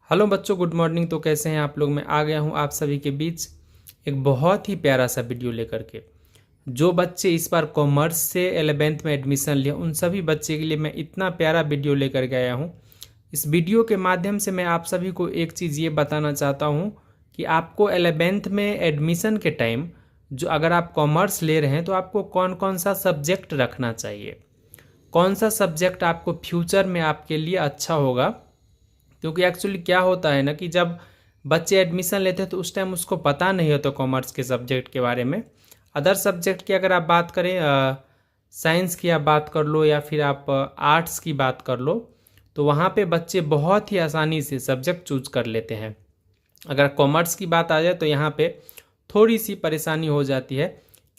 Hello बच्चों, good morning. तो कैसे हैं आप लोग। मैं आ गया हूं आप सभी के बीच एक बहुत ही प्यारा सा वीडियो लेकर के। जो बच्चे इस बार कॉमर्स से 11th में एडमिशन लिए उन सभी बच्चे के लिए मैं इतना प्यारा वीडियो लेकर के आया हूं। इस वीडियो के माध्यम से मैं आप सभी को एक चीज़ ये बताना चाहता हूं कि आपको 11th में एडमिशन के टाइम जो अगर आप कॉमर्स ले रहे हैं तो आपको कौन कौन सा सब्जेक्ट रखना चाहिए, कौन सा सब्जेक्ट आपको फ्यूचर में आपके लिए अच्छा होगा। क्योंकि एक्चुअली क्या होता है ना कि जब बच्चे एडमिशन लेते हैं तो उस टाइम उसको पता नहीं होता कॉमर्स के सब्जेक्ट के बारे में। अदर सब्जेक्ट की अगर आप बात करें, साइंस की आप बात कर लो या फिर आप आर्ट्स की बात कर लो, तो वहाँ पे बच्चे बहुत ही आसानी से सब्जेक्ट चूज कर लेते हैं। अगर कॉमर्स की बात आ जाए तो यहाँ पे थोड़ी सी परेशानी हो जाती है।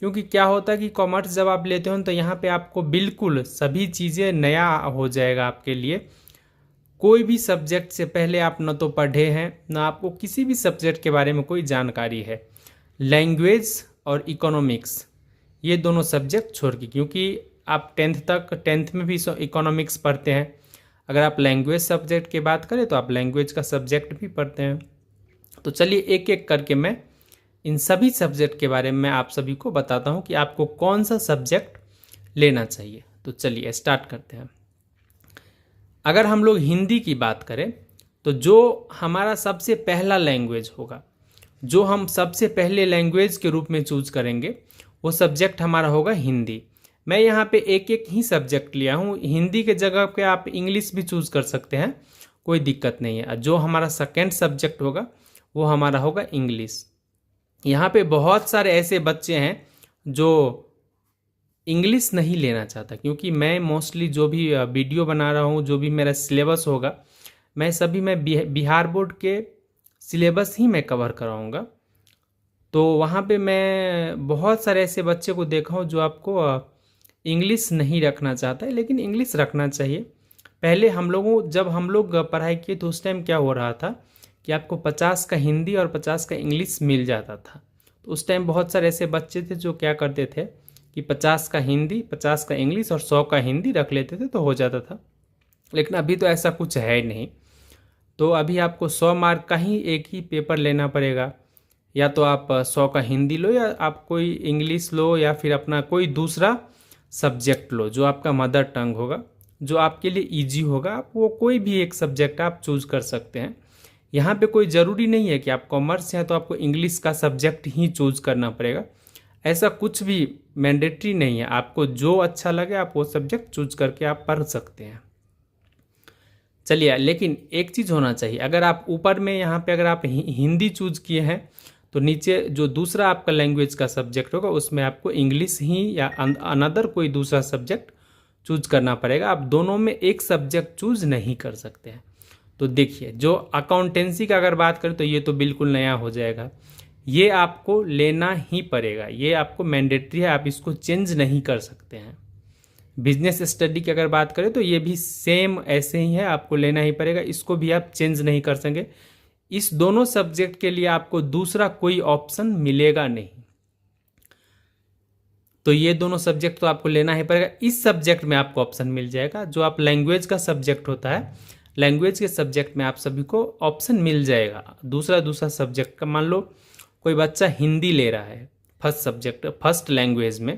क्योंकि क्या होता है कि कॉमर्स जब आप लेते हो तो यहाँ पे आपको बिल्कुल सभी चीज़ें नया हो जाएगा आपके लिए। कोई भी सब्जेक्ट से पहले आप न तो पढ़े हैं ना आपको किसी भी सब्जेक्ट के बारे में कोई जानकारी है। लैंग्वेज और इकोनॉमिक्स ये दोनों सब्जेक्ट छोड़ के, क्योंकि आप टेंथ में भी इकोनॉमिक्स पढ़ते हैं। अगर आप लैंग्वेज सब्जेक्ट की बात करें तो आप लैंग्वेज का सब्जेक्ट भी पढ़ते हैं। तो चलिए एक एक करके मैं इन सभी सब्जेक्ट के बारे में आप सभी को बताता हूँ कि आपको कौन सा सब्जेक्ट लेना चाहिए। तो चलिए स्टार्ट करते हैं। अगर हम लोग हिंदी की बात करें तो जो हमारा सबसे पहला लैंग्वेज होगा, जो हम सबसे पहले लैंग्वेज के रूप में चूज करेंगे, वो सब्जेक्ट हमारा होगा हिंदी। मैं यहाँ पे एक एक ही सब्जेक्ट लिया हूँ। हिंदी के जगह पे आप इंग्लिश भी चूज कर सकते हैं, कोई दिक्कत नहीं है। जो हमारा सेकेंड सब्जेक्ट होगा वो हमारा होगा इंग्लिश। यहाँ पे बहुत सारे ऐसे बच्चे हैं जो इंग्लिश नहीं लेना चाहता, क्योंकि मैं मोस्टली जो भी वीडियो बना रहा हूँ, जो भी मेरा सिलेबस होगा, मैं बिहार बोर्ड के सिलेबस ही मैं कवर कराऊँगा। तो वहाँ पे मैं बहुत सारे ऐसे बच्चे को देखा हूँ जो आपको इंग्लिश नहीं रखना चाहता है, लेकिन इंग्लिश रखना चाहिए। पहले जब हम लोग पढ़ाई किए तो उस टाइम क्या हो रहा था कि आपको 50 का हिंदी और 50 का इंग्लिश मिल जाता था। तो उस टाइम बहुत सारे ऐसे बच्चे थे जो क्या करते थे कि 50 का हिंदी, 50 का इंग्लिश और 100 का हिंदी रख लेते थे तो हो जाता था। लेकिन अभी तो ऐसा कुछ है नहीं। तो अभी आपको 100 मार्क का ही एक ही पेपर लेना पड़ेगा। या तो आप 100 का हिंदी लो, या आप कोई इंग्लिश लो, या फिर अपना कोई दूसरा सब्जेक्ट लो जो आपका मदर टंग होगा, जो आपके लिए ईजी होगा। आप वो कोई भी एक सब्जेक्ट आप चूज कर सकते हैं। यहाँ पे कोई ज़रूरी नहीं है कि आप कॉमर्स से हैं तो आपको इंग्लिश का सब्जेक्ट ही चूज करना पड़ेगा। ऐसा कुछ भी मैंडेटरी नहीं है। आपको जो अच्छा लगे आप वो सब्जेक्ट चूज करके आप पढ़ सकते हैं। चलिए, लेकिन एक चीज़ होना चाहिए, अगर आप ऊपर में यहाँ पे अगर आप हिंदी चूज किए हैं तो नीचे जो दूसरा आपका लैंग्वेज का सब्जेक्ट होगा उसमें आपको इंग्लिश ही या अनदर कोई दूसरा सब्जेक्ट चूज करना पड़ेगा। आप दोनों में एक सब्जेक्ट चूज नहीं कर सकते हैं। तो देखिए, जो अकाउंटेंसी का अगर बात करें तो ये तो बिल्कुल नया हो जाएगा। ये आपको लेना ही पड़ेगा, ये आपको मैंडेटरी है, आप इसको चेंज नहीं कर सकते हैं। बिजनेस स्टडी की अगर बात करें तो ये भी सेम ऐसे ही है, आपको लेना ही पड़ेगा, इसको भी आप चेंज नहीं कर सकेंगे। इस दोनों सब्जेक्ट के लिए आपको दूसरा कोई ऑप्शन मिलेगा नहीं। तो ये दोनों सब्जेक्ट तो आपको लेना ही पड़ेगा। इस सब्जेक्ट में आपको ऑप्शन मिल जाएगा, जो आप लैंग्वेज का सब्जेक्ट होता है, लैंग्वेज के सब्जेक्ट में आप सभी को ऑप्शन मिल जाएगा दूसरा सब्जेक्ट का। मान लो कोई बच्चा हिंदी ले रहा है फर्स्ट लैंग्वेज में,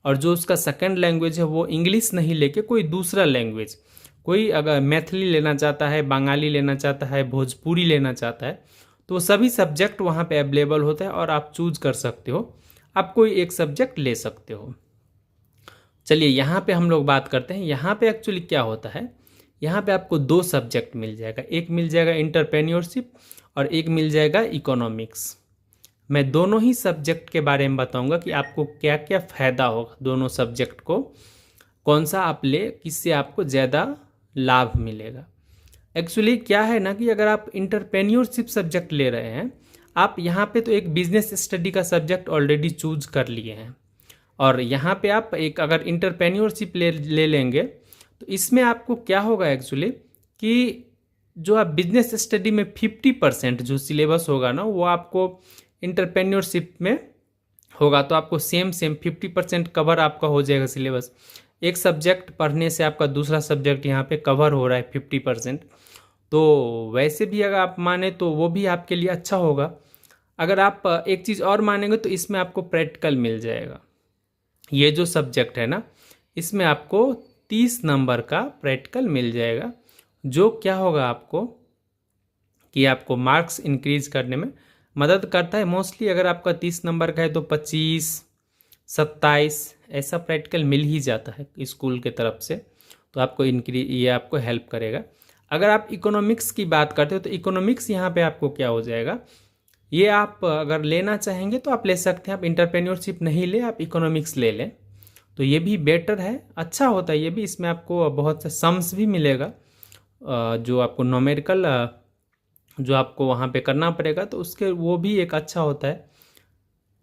और जो उसका सेकंड लैंग्वेज है वो इंग्लिश नहीं लेके कोई दूसरा लैंग्वेज, कोई अगर मैथिली लेना चाहता है, बंगाली लेना चाहता है, भोजपुरी लेना चाहता है, तो सभी सब्जेक्ट वहाँ पे अवेलेबल होता है और आप चूज कर सकते हो, आप कोई एक सब्जेक्ट ले सकते हो। चलिए यहाँ पे हम लोग बात करते हैं। यहाँ पे एक्चुअली क्या होता है, यहाँ पे आपको दो सब्जेक्ट मिल जाएगा, एक मिल जाएगा एंटरप्रेन्योरशिप और एक मिल जाएगा इकोनॉमिक्स। मैं दोनों ही सब्जेक्ट के बारे में बताऊंगा कि आपको क्या क्या फ़ायदा होगा दोनों सब्जेक्ट को, कौन सा आप ले, किससे आपको ज़्यादा लाभ मिलेगा। एक्चुअली क्या है ना कि अगर आप एंटरप्रेन्योरशिप सब्जेक्ट ले रहे हैं, आप यहाँ पे तो एक बिजनेस स्टडी का सब्जेक्ट ऑलरेडी चूज कर लिए हैं, और यहाँ पे आप एक अगर एंटरप्रेन्योरशिप ले लेंगे तो इसमें आपको क्या होगा एक्चुअली कि जो आप बिजनेस स्टडी में 50% जो सिलेबस होगा ना वो आपको एंटरप्रेन्योरशिप में होगा। तो आपको सेम 50% कवर आपका हो जाएगा सिलेबस। एक सब्जेक्ट पढ़ने से आपका दूसरा सब्जेक्ट यहाँ पे कवर हो रहा है 50%। तो वैसे भी अगर आप माने तो वो भी आपके लिए अच्छा होगा। अगर आप एक चीज़ और मानेंगे तो इसमें आपको प्रैक्टिकल मिल जाएगा। ये जो सब्जेक्ट है ना, इसमें आपको 30 नंबर का प्रैक्टिकल मिल जाएगा, जो क्या होगा आपको कि आपको मार्क्स इंक्रीज करने में मदद करता है। मोस्टली अगर आपका 30 नंबर का है तो 25, 27 ऐसा प्रैक्टिकल मिल ही जाता है स्कूल के तरफ से, तो आपको ये आपको हेल्प करेगा। अगर आप इकोनॉमिक्स की बात करते हो तो इकोनॉमिक्स यहाँ पे आपको क्या हो जाएगा, ये आप अगर लेना चाहेंगे तो आप ले सकते हैं। आप इंटरप्रेन्योरशिप नहीं ले, आप इकोनॉमिक्स ले लें तो ये भी बेटर है, अच्छा होता है ये भी। इसमें आपको बहुत से सम्स भी मिलेगा, जो आपको नॉमेरिकल जो आपको वहाँ पे करना पड़ेगा, तो उसके वो भी एक अच्छा होता है।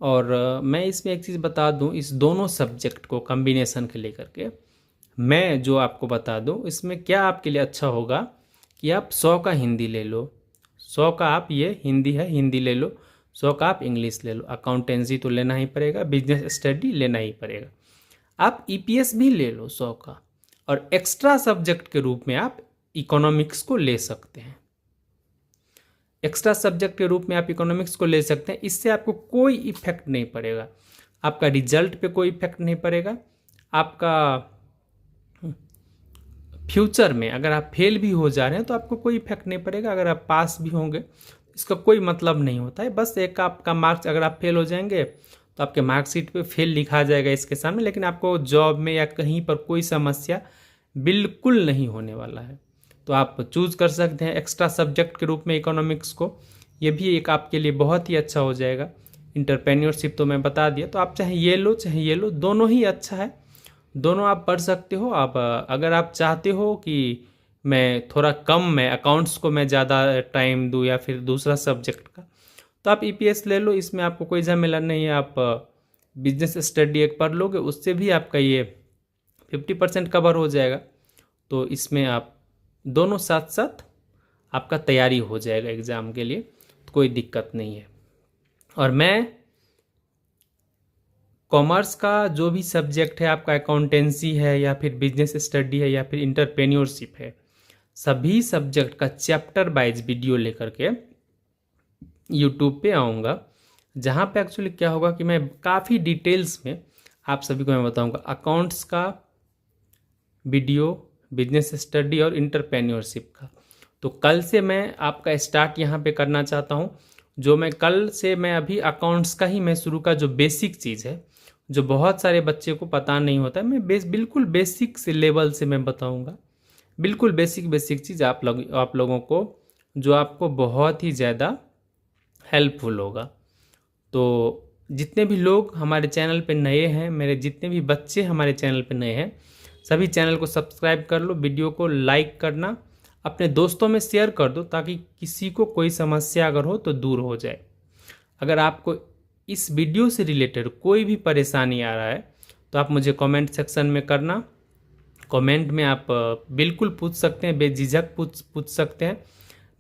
और मैं इसमें एक चीज़ बता दूं, इस दोनों सब्जेक्ट को कम्बिनेशन के लेकर के मैं जो आपको बता दूं, इसमें क्या आपके लिए अच्छा होगा कि आप 100 का हिंदी ले लो, 100 का आप ये हिंदी है हिंदी ले लो, 100 का आप इंग्लिश ले लो। अकाउंटेंसी तो लेना ही पड़ेगा, बिजनेस स्टडी लेना ही पड़ेगा, आप ईपीएस भी ले लो 100 का, और एक्स्ट्रा सब्जेक्ट के रूप में आप इकोनॉमिक्स को ले सकते हैं। एक्स्ट्रा सब्जेक्ट के रूप में आप इकोनॉमिक्स को ले सकते हैं। इससे आपको कोई इफेक्ट नहीं पड़ेगा, आपका रिजल्ट पे कोई इफेक्ट नहीं पड़ेगा। आपका फ्यूचर में अगर आप फेल भी हो जा रहे हैं तो आपको कोई इफेक्ट नहीं पड़ेगा, अगर आप पास भी होंगे इसका कोई मतलब नहीं होता है। बस एक आपका मार्क्स, अगर आप फेल हो जाएंगे तो आपके मार्कशीट पे फेल लिखा जाएगा इसके सामने, लेकिन आपको जॉब में या कहीं पर कोई समस्या बिल्कुल नहीं होने वाला है। तो आप चूज कर सकते हैं एक्स्ट्रा सब्जेक्ट के रूप में इकोनॉमिक्स को, ये भी एक आपके लिए बहुत ही अच्छा हो जाएगा। इंटरप्रेन्योरशिप तो मैं बता दिया, तो आप चाहे ये लो चाहे ये लो, दोनों ही अच्छा है, दोनों आप पढ़ सकते हो। आप अगर आप चाहते हो कि मैं थोड़ा कम, मैं अकाउंट्स को मैं ज़्यादा टाइम दूँ या फिर दूसरा सब्जेक्ट का, तो आप ईपीएस ले लो, इसमें आपको कोई झमेला नहीं है। आप बिजनेस स्टडी एक पढ़ लोगे, उससे भी आपका ये 50% कवर हो जाएगा। तो इसमें आप दोनों साथ साथ आपका तैयारी हो जाएगा एग्ज़ाम के लिए, तो कोई दिक्कत नहीं है। और मैं कॉमर्स का जो भी सब्जेक्ट है, आपका अकाउंटेंसी है या फिर बिजनेस स्टडी है या फिर इंटरप्रेन्योरशिप है, सभी सब्जेक्ट का चैप्टर वाइज वीडियो लेकर के यूट्यूब पे आऊँगा, जहाँ पे एक्चुअली क्या होगा कि मैं काफ़ी डिटेल्स में आप सभी को मैं बताऊँगा अकाउंट्स का वीडियो, बिजनेस स्टडी और इंटरप्रेन्योरशिप का। तो कल से मैं आपका स्टार्ट यहाँ पे करना चाहता हूँ। जो मैं कल से मैं अभी अकाउंट्स का ही मैं शुरू का जो बेसिक चीज़ है, जो बहुत सारे बच्चे को पता नहीं होता है, मैं बिल्कुल बेसिक से लेवल से मैं बताऊँगा, बिल्कुल बेसिक चीज़ आप लोगों को, जो आपको बहुत ही ज़्यादा हेल्पफुल होगा। तो जितने भी लोग हमारे चैनल पे नए हैं, मेरे जितने भी बच्चे हमारे चैनल पे नए हैं, सभी चैनल को सब्सक्राइब कर लो, वीडियो को लाइक करना, अपने दोस्तों में शेयर कर दो, ताकि किसी को कोई समस्या अगर हो तो दूर हो जाए। अगर आपको इस वीडियो से रिलेटेड कोई भी परेशानी आ रहा है तो आप मुझे कमेंट सेक्शन में करना, कमेंट में आप बिल्कुल पूछ सकते हैं, बेझिझक पूछ सकते हैं।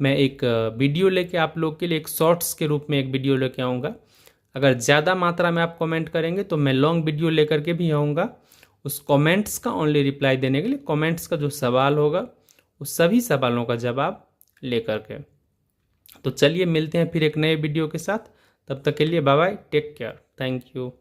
मैं एक वीडियो लेके आप लोग के लिए एक शॉर्ट्स के रूप में एक वीडियो लेके आऊँगा। अगर ज़्यादा मात्रा में आप कमेंट करेंगे तो मैं लॉन्ग वीडियो लेकर के भी आऊँगा, उस कमेंट्स का ओनली रिप्लाई देने के लिए। कमेंट्स का जो सवाल होगा उस सभी सवालों का जवाब लेकर के। तो चलिए मिलते हैं फिर एक नए वीडियो के साथ, तब तक के लिए bye bye, take care, thank you.